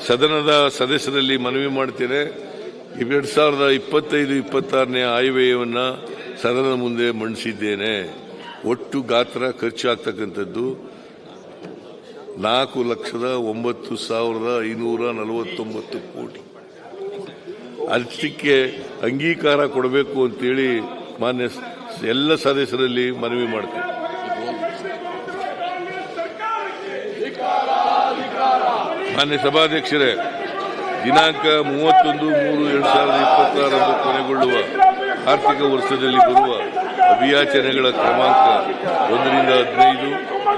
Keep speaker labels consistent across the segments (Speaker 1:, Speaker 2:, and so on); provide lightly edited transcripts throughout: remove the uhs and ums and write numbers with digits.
Speaker 1: ಸದನದ ಸದಸ್ಯರಲ್ಲಿ ಮನವಿ ಮಾಡ್ತೇನೆ. 2025-26ನೇ ಆಯವ್ಯಯವನ್ನು ಸದನದ ಮುಂದೆ ಮಂಡಿಸಿದ್ದೇನೆ. ಒಟ್ಟು ಗಾತ್ರ ಖರ್ಚಾಗ್ತಕ್ಕಂಥದ್ದು 4,09,549 ಕೋಟಿ. ಅಷ್ಟಕ್ಕೆ ಅಂಗೀಕಾರ ಕೊಡಬೇಕು ಅಂತೇಳಿ ಮಾನ್ಯ ಎಲ್ಲ ಸದಸ್ಯರಲ್ಲಿ ಮನವಿ ಮಾಡ್ತೇನೆ. ಮಾನ್ಯ ಸಭಾಧ್ಯಕ್ಷರೇ, ದಿನಾಂಕ 31/3/2026 ಕೊನೆಗೊಳ್ಳುವ ಆರ್ಥಿಕ ವರ್ಷದಲ್ಲಿ ಬರುವ ಅಭಿಯಾಚನೆಗಳ ಕ್ರಮಾಂಕ 1ರಿಂದ 15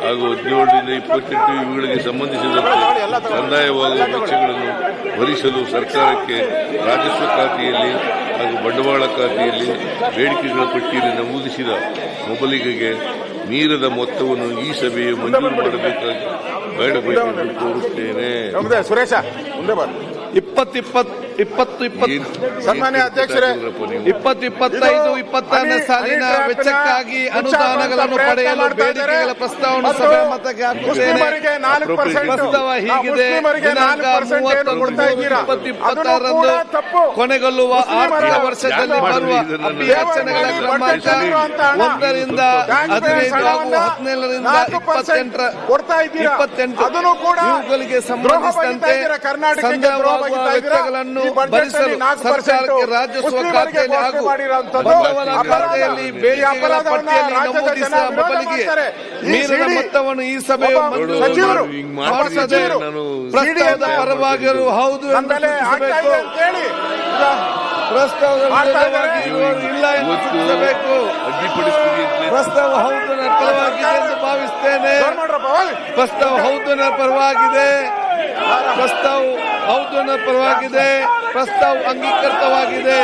Speaker 1: ಹಾಗೂ 17ರಿಂದ 28 ಇವುಗಳಿಗೆ ಸಂಬಂಧಿಸಿದಂತೆ ಕಂದಾಯವಾಗುವ ವೆಚ್ಚಗಳನ್ನು ಭರಿಸಲು ಸರ್ಕಾರಕ್ಕೆ ರಾಜಸ್ವ ಖಾತೆಯಲ್ಲಿ ಹಾಗೂ ಬಂಡವಾಳ ಖಾತೆಯಲ್ಲಿ ಬೇಡಿಕೆಗಳ ಪಟ್ಟಿಯಲ್ಲಿ ನಮೂದಿಸಿದ ಮೊಬಲಿಗೆಗೆ ಮೀರದ ಮೊತ್ತವನ್ನು ಈ ಸಭೆಯು ಮಂಜೂರು ಮಾಡಬೇಕಾಗಿ ಬೇಡಬೇಕೆಂದು ಕೋರುತ್ತೇನೆ.
Speaker 2: ಸನ್ಮಾನ್ಯ ಅಧ್ಯಕ್ಷರೇ,
Speaker 3: 2025-26ನೇ ಸಾಲಿನ ವೆಚ್ಚಕ್ಕಾಗಿ ಅನುದಾನಗಳನ್ನು ಪಡೆಯಲು ಬೇಡಿಕೆಗಳ ಪ್ರಸ್ತಾವವನ್ನು ಸಭಾಮತಕ್ಕೆ ಹಾಕುತ್ತೇನೆ. ಪ್ರಸ್ತಾವ ಹೀಗಿದೆ: ದಿನಾಂಕ 31/3/2026ರಂದು ಕೊನೆಗೊಳ್ಳುವ ಆರ್ಥಿಕ ವರ್ಷದಲ್ಲಿ ಬರುವ ಅಭಿಯಾಚನೆಗಳ ಕ್ರಮಾಂಕ 1ರಿಂದ 15 ಹಾಗೂ 17ರಿಂದ 28 ಇವುಗಳಿಗೆ ಸಂಬಂಧಿಸಿದಂತೆ ಸಂದಾಯವಾಗುವ ವೆಚ್ಚಗಳನ್ನು ಭರಿಸಲು ಸರ್ಕಾರಕ್ಕೆ ರಾಜಸ್ವ ಖಾತೆಯಲ್ಲಿ ಹಾಗೂ ಬಂಡವಾಳ ಖಾತೆಯಲ್ಲಿ ಬೇಡಿಕೆಗಳ ಪಟ್ಟಿಯಲ್ಲಿ ನಮೂದಿಸಿದ ಮೊಬಲಿಗೆ ಮೀರಿದ ಮೊತ್ತವನ್ನು ಈ ಸಭೆಯು ಮಂಜೂರು ಮಾಡಿಸದೆ ಪ್ರಸ್ತಾವದ ಪರವಾಗಿರು ಹೌದು ಎಂದು ಸೂಚಿಸಬೇಕು. ಪ್ರಸ್ತಾವದ ವಿರೋಧವಾಗಿ ಇರುವವರು ಇಲ್ಲ ಎಂದು ಸೂಚಿಸಬೇಕು. ಪ್ರಸ್ತಾವ ಹೌದು ಪರವಾಗಿದೆ ಎಂದು ಭಾವಿಸುತ್ತೇನೆ. ಪ್ರಸ್ತಾವ ಹೌದು ಪರವಾಗಿದೆ. ಪ್ರಸ್ತಾವ ಹೌದು ಪರವಾಗಿದೆ. ಪ್ರಸ್ತಾವ ಅಂಗೀಕೃತವಾಗಿದೆ.